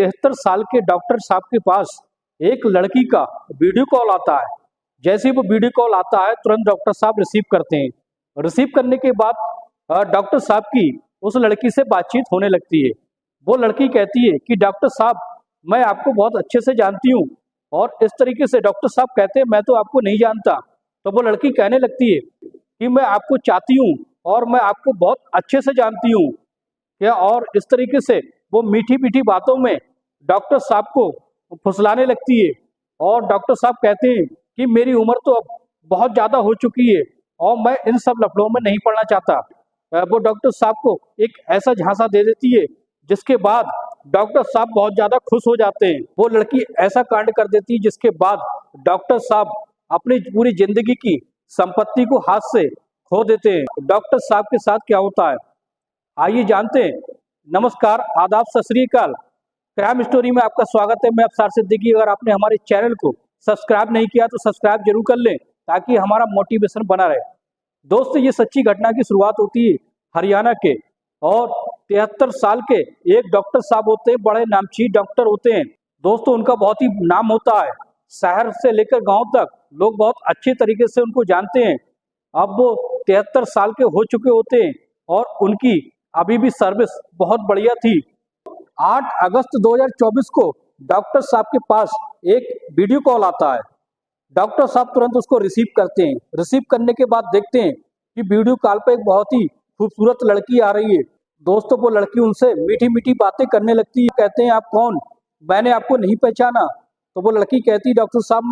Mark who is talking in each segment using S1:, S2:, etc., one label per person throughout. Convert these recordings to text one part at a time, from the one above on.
S1: 73 साल के डॉक्टर साहब के पास एक लड़की का वीडियो कॉल आता है। जैसे ही वो वीडियो कॉल आता है तुरंत डॉक्टर साहब रिसीव करते हैं। रिसीव करने के बाद डॉक्टर साहब की उस लड़की से बातचीत होने लगती है। वो लड़की कहती है कि डॉक्टर साहब मैं आपको बहुत अच्छे से जानती हूँ, और इस तरीके से डॉक्टर साहब कहते हैं मैं तो आपको नहीं जानता। तो वो लड़की कहने लगती है कि मैं आपको चाहती हूँ और मैं आपको बहुत अच्छे से जानती हूँ क्या, और इस तरीके से वो मीठी मीठी बातों में डॉक्टर साहब को फुसलाने लगती है। और डॉक्टर साहब कहते हैं कि मेरी उम्र तो अब बहुत ज़्यादा हो चुकी है और मैं इन सब लफड़ों में नहीं पड़ना चाहता। वो डॉक्टर साहब को एक ऐसा झांसा दे देती है जिसके बाद डॉक्टर साहब बहुत ज़्यादा खुश हो जाते हैं। वो लड़की ऐसा कांड कर देती है जिसके बाद डॉक्टर साहब अपनी पूरी जिंदगी की संपत्ति को हाथ से खो देते हैं। डॉक्टर साहब के साथ क्या होता है आइए जानते हैं। नमस्कार, आदाब, सत श्री अकाल। क्राइम स्टोरी में आपका स्वागत है। मैं अफसार सिद्दीकी। अगर आपने हमारे चैनल को सब्सक्राइब नहीं किया तो सब्सक्राइब जरूर कर लें ताकि हमारा मोटिवेशन बना रहे। दोस्तों, ये सच्ची घटना की शुरुआत होती है हरियाणा के, और 73 साल के एक डॉक्टर साहब होते हैं, बड़े नामचीन डॉक्टर होते हैं। दोस्तों, उनका बहुत ही नाम होता है। शहर से लेकर गांव तक लोग बहुत अच्छे तरीके से उनको जानते हैं। अब वो 73 साल के हो चुके होते हैं और उनकी अभी भी सर्विस बहुत बढ़िया थी। 8 अगस्त 2024 को डॉक्टर साहब के पास एक वीडियो कॉल आता है। डॉक्टर साहब तुरंत उसको रिसीव करते हैं। रिसीव करने के बाद देखते हैं कि वीडियो कॉल पे एक बहुत ही खूबसूरत लड़की आ रही है। दोस्तों, वो लड़की उनसे मीठी मीठी बातें करने लगती है। कहते हैं आप कौन, मैंने आपको नहीं पहचाना। तो वो लड़की कहती है डॉक्टर साहब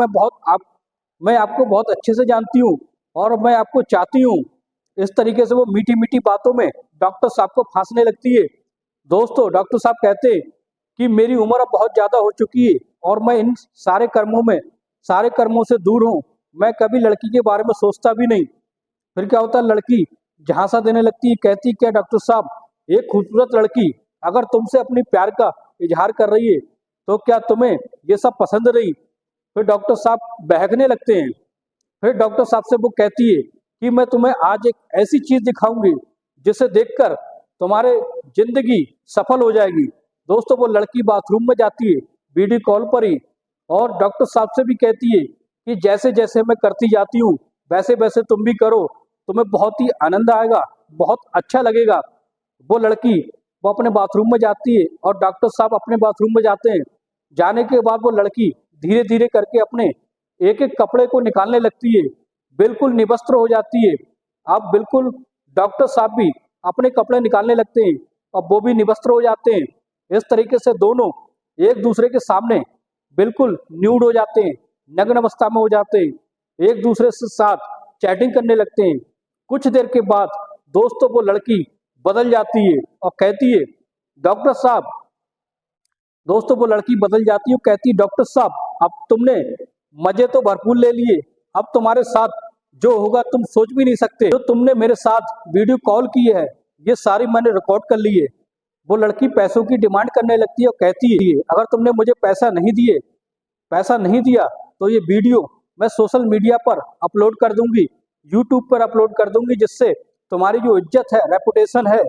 S1: मैं आपको बहुत अच्छे से जानती हूँ और मैं आपको चाहती हूँ। इस तरीके से वो मीठी मीठी बातों में डॉक्टर साहब को फांसने लगती है। दोस्तों, डॉक्टर साहब कहते हैं कि मेरी उम्र अब बहुत ज़्यादा हो चुकी है और मैं इन सारे कर्मों से दूर हूँ। मैं कभी लड़की के बारे में सोचता भी नहीं। फिर क्या होता है, लड़की झांसा देने लगती है। कहती क्या डॉक्टर साहब, एक खूबसूरत लड़की अगर तुमसे अपनी प्यार का इजहार कर रही है तो क्या तुम्हें ये सब पसंद नहीं? फिर डॉक्टर साहब बहकने लगते हैं। फिर डॉक्टर साहब से वो कहती है कि मैं तुम्हें आज एक ऐसी चीज दिखाऊंगी जिसे देखकर तुम्हारे जिंदगी सफल हो जाएगी। दोस्तों, वो लड़की बाथरूम में जाती है वीडियो कॉल पर ही, और डॉक्टर साहब से भी कहती है कि जैसे जैसे मैं करती जाती हूँ वैसे वैसे तुम भी करो, तुम्हें बहुत ही आनंद आएगा, बहुत अच्छा लगेगा। वो लड़की वो अपने बाथरूम में जाती है और डॉक्टर साहब अपने बाथरूम में जाते हैं। जाने के बाद वो लड़की धीरे धीरे करके अपने एक एक कपड़े को निकालने लगती है। बिल्कुल निवस्त्र हो जाती है। अब बिल्कुल डॉक्टर साहब भी अपने कपड़े निकालने लगते हैं और वो भी निवस्त्र हो जाते हैं। इस तरीके से दोनों एक दूसरे के सामने बिल्कुल न्यूड हो जाते हैं, नग्न अवस्था में हो जाते हैं, एक दूसरे से साथ चैटिंग करने लगते हैं। कुछ देर के बाद दोस्तों वो लड़की बदल जाती है और कहती है डॉक्टर साहब, दोस्तों वो लड़की बदल जाती है और कहती है डॉक्टर साहब, अब तुमने मजे तो भरपूर ले लिए, अब तुम्हारे साथ जो होगा तुम सोच भी नहीं सकते। जो तुमने मेरे साथ वीडियो कॉल की है ये सारी मैंने रिकॉर्ड कर ली है। वो लड़की पैसों की डिमांड करने लगती है और कहती है अगर तुमने मुझे पैसा नहीं दिया तो ये वीडियो मैं सोशल मीडिया पर अपलोड कर दूंगी, यूट्यूब पर अपलोड कर दूंगी, जिससे तुम्हारी जो इज्जत है, रेपुटेशन है,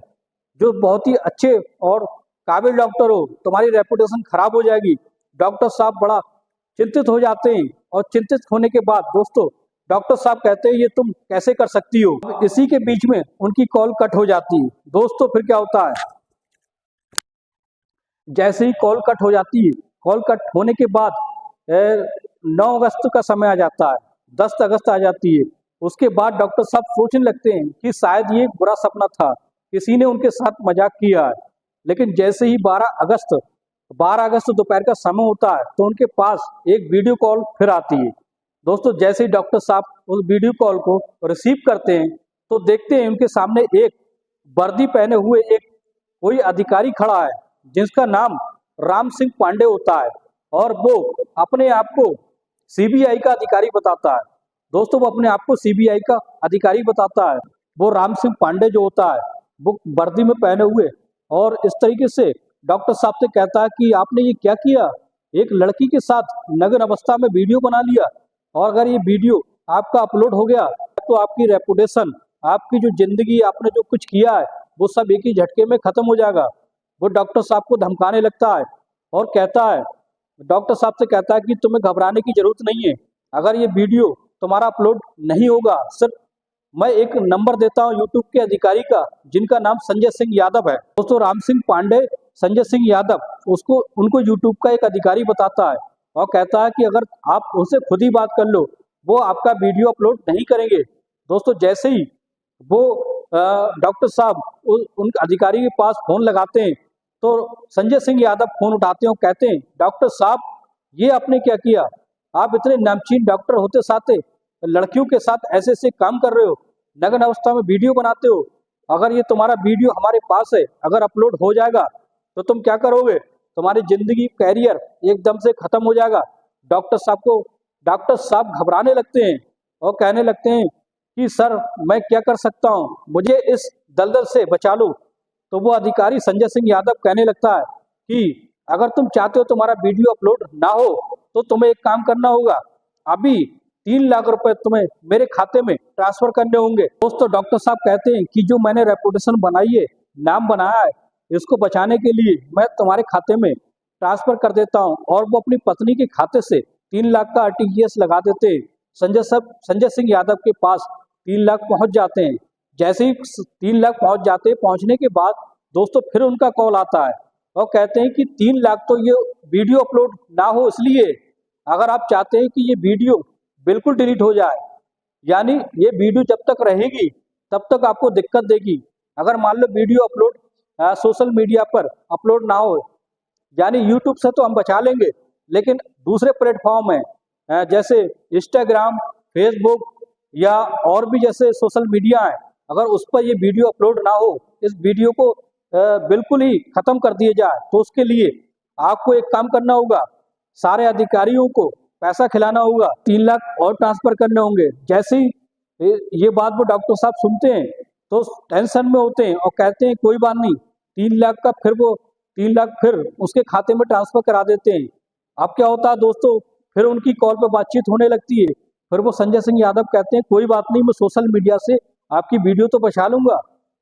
S1: जो बहुत ही अच्छे और काबिल डॉक्टर हो, तुम्हारी रेपुटेशन खराब हो जाएगी। डॉक्टर साहब बड़ा चिंतित हो जाते हैं और चिंतित होने के बाद दोस्तों डॉक्टर साहब कहते हैं ये तुम कैसे कर सकती हो। इसी के बीच में उनकी कॉल कट हो जाती है। दोस्तों, फिर क्या होता है, जैसे ही कॉल कट हो जाती है, कॉल कट होने के बाद 9 अगस्त का समय आ जाता है, 10 अगस्त आ जाती है। उसके बाद डॉक्टर साहब सोचने लगते हैं कि शायद ये बुरा सपना था, किसी ने उनके साथ मजाक किया है। लेकिन जैसे ही 12 अगस्त दोपहर का समय होता है तो उनके पास एक वीडियो कॉल फिर आती है। दोस्तों, जैसे ही डॉक्टर साहब उस वीडियो कॉल को रिसीव करते हैं तो देखते हैं उनके सामने एक वर्दी पहने हुए एक कोई अधिकारी खड़ा है जिसका नाम राम सिंह पांडे होता है, और वो अपने आप को सीबीआई का अधिकारी बताता है। दोस्तों, वो अपने आप को सीबीआई का अधिकारी बताता है। वो राम सिंह पांडे जो होता है वो वर्दी में पहने हुए और इस तरीके से डॉक्टर साहब से कहता है कि आपने ये क्या किया, एक लड़की के साथ नग्न अवस्था में वीडियो बना लिया, और अगर ये वीडियो आपका अपलोड हो गया तो आपकी रेपुटेशन, आपकी जो जिंदगी, आपने जो कुछ किया है वो सब एक ही झटके में खत्म हो जाएगा। वो डॉक्टर साहब को धमकाने लगता है और कहता है, डॉक्टर साहब से कहता है कि तुम्हें घबराने की जरूरत नहीं है। अगर ये वीडियो तुम्हारा अपलोड नहीं होगा, सिर्फ मैं एक नंबर देता हूँ यूट्यूब के अधिकारी का, जिनका नाम संजय सिंह यादव है। दोस्तों, राम सिंह पांडे, संजय सिंह यादव, उसको उनको यूट्यूब का एक अधिकारी बताता है और कहता है कि अगर आप उनसे खुद ही बात कर लो, वो आपका वीडियो अपलोड नहीं करेंगे। दोस्तों, जैसे ही वो डॉक्टर साहब उन अधिकारी के पास फोन लगाते हैं, तो संजय सिंह यादव फोन उठाते हैं और कहते हैं, डॉक्टर साहब, ये आपने क्या किया? आप इतने नामचीन डॉक्टर होते साथे लड़कियों के साथ ऐसे ऐसे काम कर रहे हो, नग्न अवस्था में वीडियो बनाते हो। अगर ये तुम्हारा वीडियो हमारे पास है, अगर अपलोड हो जाएगा तो तुम क्या करोगे? तुम्हारी जिंदगी, कैरियर एकदम से खत्म हो जाएगा। डॉक्टर साहब घबराने लगते हैं और कहने लगते हैं कि सर, मैं क्या कर सकता हूँ, मुझे इस दलदल से बचा लो। तो वो अधिकारी संजय सिंह यादव कहने लगता है कि अगर तुम चाहते हो तुम्हारा वीडियो अपलोड ना हो, तो तुम्हें एक काम करना होगा, अभी 3 लाख रुपए तुम्हें मेरे खाते में ट्रांसफर करने होंगे। दोस्तों, डॉक्टर साहब कहते हैं कि जो मैंने रेपुटेशन बनाई है, नाम बनाया है, इसको बचाने के लिए मैं तुम्हारे खाते में ट्रांसफर कर देता हूँ। और वो अपनी पत्नी के खाते से 3 लाख का आरटीजीएस लगा देते हैं। संजय सिंह यादव के पास 3 लाख पहुंच जाते हैं। जैसे ही 3 लाख पहुंच जाते हैं, पहुंचने के बाद दोस्तों फिर उनका कॉल आता है और कहते हैं कि 3 लाख तो ये वीडियो अपलोड ना हो इसलिए, अगर आप चाहते हैं कि ये वीडियो बिल्कुल डिलीट हो जाए, यानी ये वीडियो जब तक रहेगी तब तक आपको दिक्कत देगी। अगर मान लो वीडियो अपलोड सोशल मीडिया पर अपलोड ना हो, यानी यूट्यूब से तो हम बचा लेंगे, लेकिन दूसरे प्लेटफॉर्म है जैसे इंस्टाग्राम, फेसबुक या और भी जैसे सोशल मीडिया है, अगर उस पर ये वीडियो अपलोड ना हो, इस वीडियो को बिल्कुल ही खत्म कर दिया जाए, तो उसके लिए आपको एक काम करना होगा, सारे अधिकारियों को पैसा खिलाना होगा, 3 लाख और ट्रांसफर करने होंगे। जैसे ही ये बात वो डॉक्टर साहब सुनते हैं तो टेंशन में होते हैं और कहते हैं कोई बात नहीं, 3 लाख का फिर वो 3 लाख फिर उसके खाते में ट्रांसफर करा देते हैं। अब क्या होता है दोस्तों, फिर उनकी कॉल पर बातचीत होने लगती है। फिर वो संजय सिंह यादव कहते हैं कोई बात नहीं, मैं सोशल मीडिया से आपकी वीडियो तो बचा लूंगा,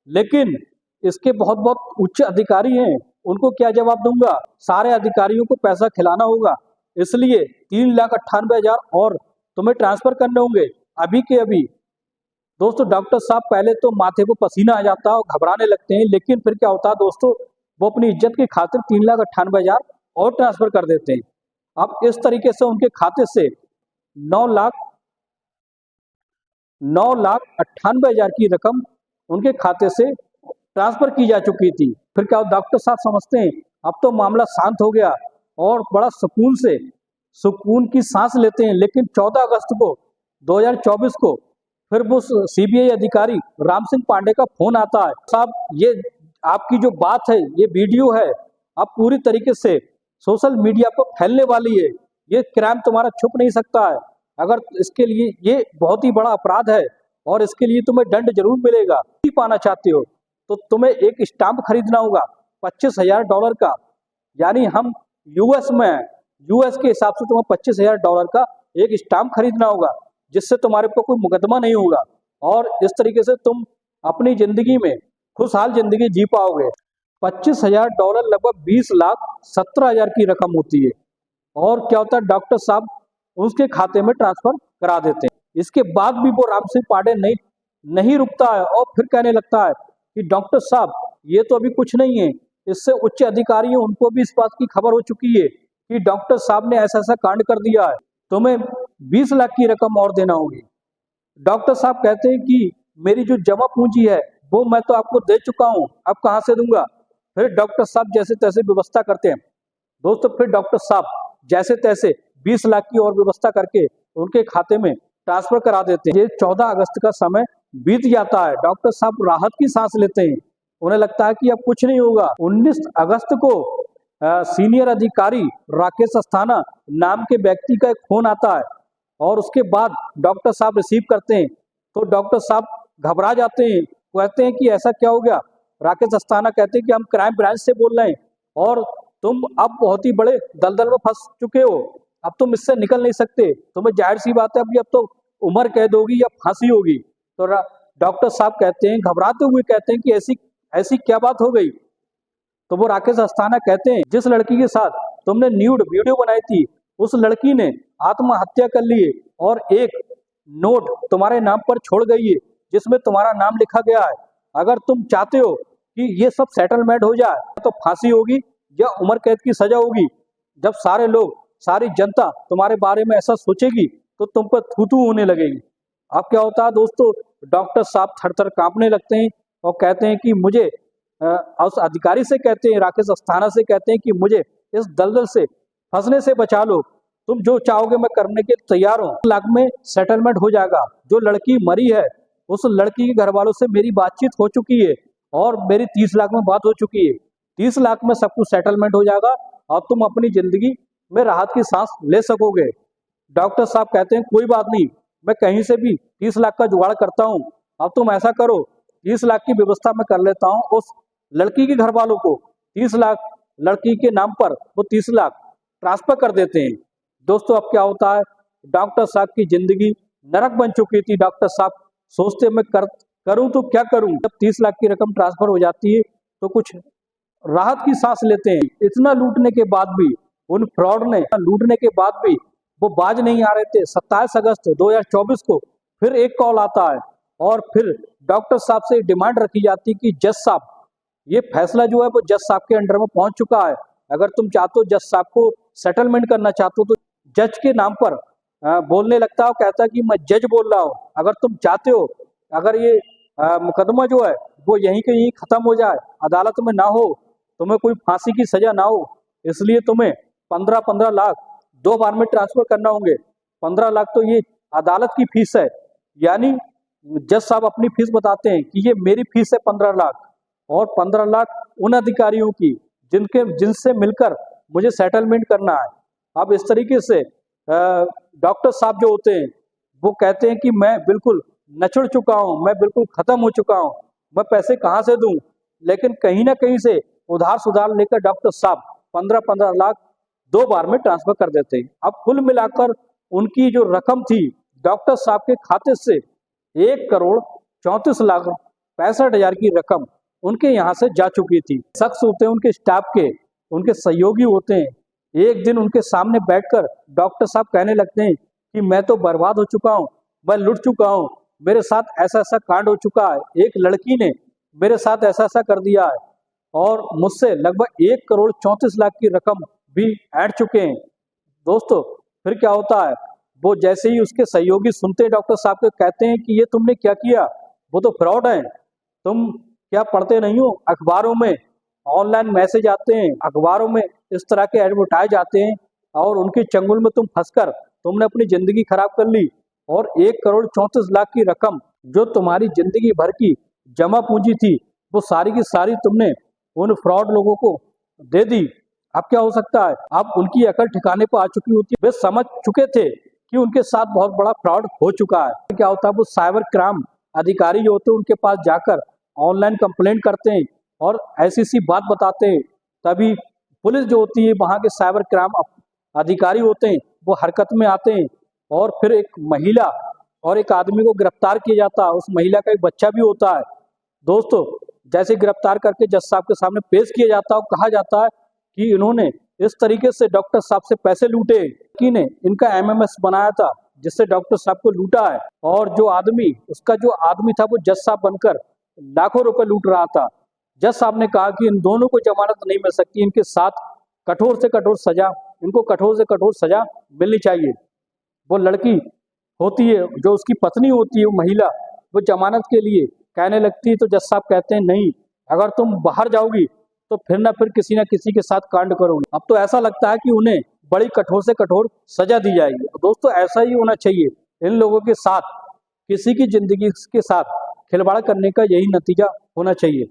S1: लेकिन इसके बहुत बहुत उच्च अधिकारी हैं, उनको क्या जवाब दूंगा? सारे अधिकारियों को पैसा खिलाना होगा, इसलिए 3,98,000 और तुम्हें ट्रांसफर करने होंगे अभी के अभी। दोस्तों, डॉक्टर साहब पहले तो माथे को पसीना आ जाता है और घबराने लगते हैं, लेकिन फिर क्या होता है दोस्तों, वो अपनी इज्जत की खातिर 3,98,000 और ट्रांसफर कर देते हैं। अब इस तरीके से उनके खाते से 9,98,000 की रकम उनके खाते से ट्रांसफर की जा चुकी थी। फिर क्या डॉक्टर साहब समझते हैं अब तो मामला शांत हो गया और बड़ा सुकून की सांस लेते हैं। लेकिन 14 अगस्त को 2024 को फिर वो सीबीआई अधिकारी राम सिंह पांडे का फोन आता है, साहब ये आपकी जो बात है, ये वीडियो है, अब पूरी तरीके से सोशल मीडिया पर फैलने वाली है, ये क्राइम तुम्हारा छुप नहीं सकता है, अगर इसके लिए ये बहुत ही बड़ा अपराध है और इसके लिए तुम्हें दंड जरूर मिलेगा। नहीं पाना चाहते हो तो तुम्हें एक स्टाम्प खरीदना होगा $25,000 का, यानी हम यूएस में हैं, यूएस के हिसाब से तुम्हें $25,000 का एक स्टाम्प खरीदना होगा, जिससे तुम्हारे ऊपर कोई मुकदमा नहीं होगा और इस तरीके से तुम अपनी जिंदगी में खुशहाल जिंदगी जी पाओगे। $25,000 लगभग 20,17,000 की रकम होती है। और क्या होता है, डॉक्टर साहब उसके खाते में ट्रांसफर करा देते हैं। इसके बाद भी वो राम सिंह पांडे नहीं रुकता है और फिर कहने लगता है कि डॉक्टर साहब ये तो अभी कुछ नहीं है, इससे उच्च अधिकारी हैं, उनको भी इस बात की खबर हो चुकी है कि डॉक्टर साहब ने ऐसा ऐसा कांड कर दिया है, तुम्हें 20 लाख की रकम और देना होगी। डॉक्टर साहब कहते हैं कि मेरी जो जमा पूंजी है वो मैं तो आपको दे चुका हूं, अब कहां से दूंगा? फिर डॉक्टर साहब जैसे तैसे व्यवस्था करते हैं दोस्तों। फिर डॉक्टर साहब जैसे तैसे 20 लाख की और व्यवस्था करके उनके खाते में ट्रांसफर करा देते हैं। ये 14 अगस्त का समय बीत जाता है, डॉक्टर साहब राहत की सांस लेते हैं, उन्हें लगता है कि अब कुछ नहीं होगा। 19 अगस्त को सीनियर अधिकारी राकेश अस्थाना नाम के व्यक्ति का एक फोन आता है और उसके बाद डॉक्टर साहब रिसीव करते हैं तो डॉक्टर साहब घबरा जाते हैं, कहते हैं कि ऐसा क्या हो गया? राकेश अस्थाना कहते हैं कि हम क्राइम ब्रांच से बोल रहे हैं और तुम अब बहुत ही बड़े दलदल में फंस चुके हो, अब तुम इससे निकल नहीं सकते, तुम्हें जाहिर सी बात है अब तो उम्र कैद होगी या फांसी होगी। तो डॉक्टर साहब कहते हैं, घबराते हुए कहते हैं कि ऐसी क्या बात हो गई? तो वो राकेश अस्थाना कहते हैं जिस लड़की के साथ तुमने न्यूड वीडियो बनाई थी, उस लड़की ने आत्महत्या कर ली है और एक नोट तुम्हारे नाम पर छोड़ गई है जिसमें तुम्हारा नाम लिखा गया है। अगर तुम चाहते हो कि ये सब सेटलमेंट हो जाए तो फांसी होगी या उम्र कैद की सजा होगी। जब सारे लोग, सारी जनता तुम्हारे बारे में ऐसा सोचेगी तो तुम पर थू-थू होने लगेगी। अब क्या होता है दोस्तों, डॉक्टर साहब थर-थर कांपने लगते हैं और कहते हैं कि मुझे उस अधिकारी से कहते हैं, राकेश अस्थाना से कहते हैं कि मुझे इस दलदल से फंसने से बचा लो, तुम जो चाहोगे मैं करने के तैयार हूँ। 1 लाख में सेटलमेंट हो जाएगा। जो लड़की मरी है उस लड़की के घर वालों से मेरी बातचीत हो चुकी है और मेरी 30 लाख में बात हो चुकी है। 30 लाख में सब कुछ सेटलमेंट हो जाएगा और तुम अपनी जिंदगी में राहत की सांस ले सकोगे। डॉक्टर साहब कहते हैं कोई बात नहीं, मैं कहीं से भी 30 लाख का जुगाड़ करता हूँ। अब तुम ऐसा करो, 30 लाख की व्यवस्था मैं कर लेता हूँ। उस लड़की के घर वालों को 30 लाख, लड़की के नाम पर वो 30 लाख ट्रांसफर कर देते हैं। दोस्तों अब क्या होता है, डॉक्टर साहब की जिंदगी नरक बन चुकी थी। डॉक्टर साहब सोचते मैं करूं तो क्या करूं। जब 30 लाख की रकम ट्रांसफर हो जाती है तो कुछ राहत की सांस लेते हैं। इतना लूटने के बाद भी, उन फ्रॉड ने लूटने के बाद भी वो बाज नहीं आ रहे थे। 27 अगस्त 2024 को फिर एक कॉल आता है और फिर डॉक्टर साहब से डिमांड रखी जाती है कि जज साहब, ये फैसला जो है वो जज साहब के अंडर में पहुंच चुका है। अगर तुम चाहते हो, जज साहब को सेटलमेंट करना चाहते हो, तो जज के नाम पर बोलने लगता है और कहता है कि मैं जज बोल रहा हूँ। अगर तुम चाहते हो, अगर ये मुकदमा जो है वो यहीं के यहीं खत्म हो जाए, अदालत में ना हो, तुम्हें कोई फांसी की सजा ना हो, इसलिए तुम्हें 15-15 लाख 2 बार में ट्रांसफर करना होंगे। 15 लाख तो ये अदालत की फीस है, यानी जज साहब अपनी फीस बताते हैं कि ये मेरी फीस है 15 लाख और 15 लाख उन अधिकारियों की जिनसे मिलकर मुझे सेटलमेंट करना है। अब इस तरीके से डॉक्टर साहब जो होते हैं वो कहते हैं कि मैं बिल्कुल नचुड़ चुका हूँ, मैं बिल्कुल खत्म हो चुका हूँ, मैं पैसे कहाँ से दूं। लेकिन कहीं ना कहीं से उधार सुधार लेकर डॉक्टर साहब 15-15 लाख 2 बार में ट्रांसफर कर देते हैं। अब कुल मिलाकर उनकी जो रकम थी डॉक्टर साहब के खाते से 1,34,65,000 की रकम उनके यहाँ से जा चुकी थी। शख्स होते हैं उनके स्टाफ के, उनके सहयोगी होते हैं, एक दिन उनके सामने बैठकर डॉक्टर साहब कहने लगते हैं कि मैं तो बर्बाद हो चुका हूँ, मैं लुट चुका हूँ, मेरे साथ ऐसा ऐसा कांड हो चुका है, एक लड़की ने मेरे साथ ऐसा ऐसा कर दिया है और मुझसे लगभग 1,34,00,000 की रकम भी ऐंठ चुके हैं। दोस्तों फिर क्या होता है, वो जैसे ही उसके सहयोगी सुनते हैं डॉक्टर साहब को, कहते हैं कि ये तुमने क्या किया, वो तो फ्रॉड है, तुम क्या पढ़ते नहीं हो, अखबारों में ऑनलाइन मैसेज आते हैं, अखबारों में इस तरह के एडवर्टाइज आते हैं और उनके चंगुल में तुम फंसकर तुमने अपनी जिंदगी खराब कर ली और 1,34,00,000 की रकम जो तुम्हारी जिंदगी भर की जमा पूंजी थी वो सारी की सारी तुमने उन फ्रॉड लोगों को दे दी। अब क्या हो सकता है, अब उनकी अकल ठिकाने पर आ चुकी होती है, वे समझ चुके थे कि उनके साथ बहुत बड़ा फ्रॉड हो चुका है। क्या होता है, वो साइबर क्राइम अधिकारी जो होते हैं उनके पास जाकर ऑनलाइन कंप्लेंट करते हैं और ऐसी सी बात बताते हैं। तभी पुलिस जो होती है, वहाँ के साइबर क्राइम अधिकारी होते हैं, वो हरकत में आते हैं और फिर एक महिला और एक आदमी को गिरफ्तार किया जाता है। उस महिला का एक बच्चा भी होता है। दोस्तों जैसे गिरफ्तार करके जज साहब के सामने पेश किया जाता है और कहा जाता है कि इन्होंने इस तरीके से डॉक्टर साहब से पैसे लूटे, कि ने इनका एमएमएस बनाया था जिससे डॉक्टर साहब को लूटा है और जो आदमी, उसका जो आदमी था वो जज साहब बनकर लाखों रुपए लूट रहा था। जज साहब ने कहा कि इन दोनों को जमानत नहीं मिल सकती, इनके साथ कठोर से कठोर सजा, इनको कठोर से कठोर सजा मिलनी चाहिए। वो लड़की होती है, जो उसकी पत्नी होती है, वो महिला, वो जमानत के लिए कहने लगती है तो जज साहब कहते हैं नहीं, अगर तुम बाहर जाओगी तो फिर ना फिर किसी ना किसी के साथ कांड करोगी। अब तो ऐसा लगता है कि उन्हें बड़ी कठोर से कठोर सजा दी जाएगी। तो दोस्तों ऐसा ही होना चाहिए, इन लोगों के साथ, किसी की जिंदगी के साथ खिलवाड़ करने का यही नतीजा होना चाहिए।